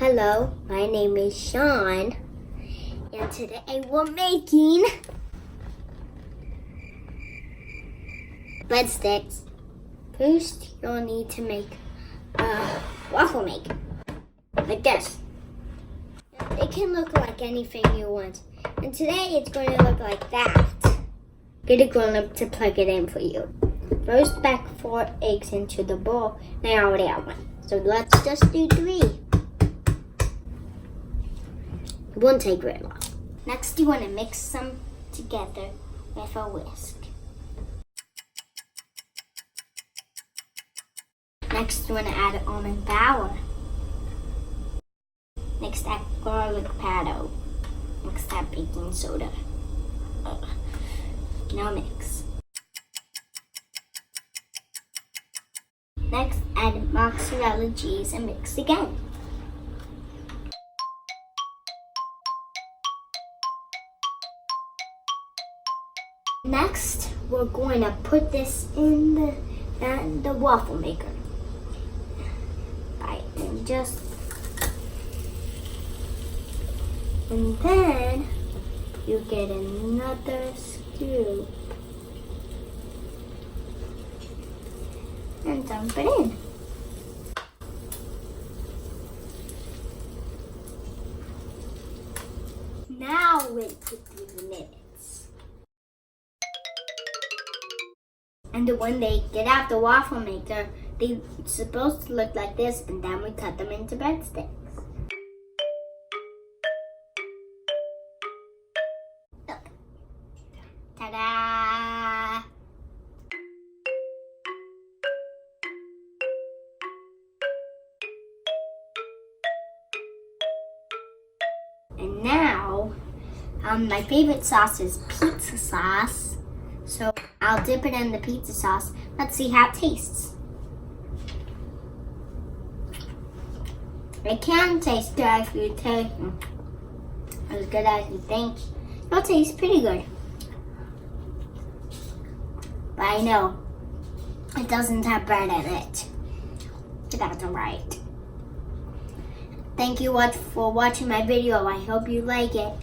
Hello, my name is Sean, and today we're making BreadSticks. First, you'll need to make a waffle maker, like this. It can look like anything you want, and today it's going to look like that. Get a grown-up to plug it in for you. First, back 4 eggs into the bowl, and I already have one. So let's just do 3. It won't take very long. Next, you want to mix them together with a whisk. Next, you want to add almond flour. Next, add garlic powder. Next, add baking soda. Now mix. Next, add mozzarella cheese and mix again. Next, we're going to put this in the waffle maker. And then you get another scoop and dump it in. Now wait 15 minutes. And when they get out the waffle maker, they're supposed to look like this, and then we cut them into breadsticks. Look. Ta-da! And now, my favorite sauce is pizza sauce. So I'll dip it in the pizza sauce. Let's see how it tastes. It can taste good if you taste as good as you think. It'll taste pretty good. But I know it doesn't have bread in it. That's alright. Thank you for watching my video. I hope you like it.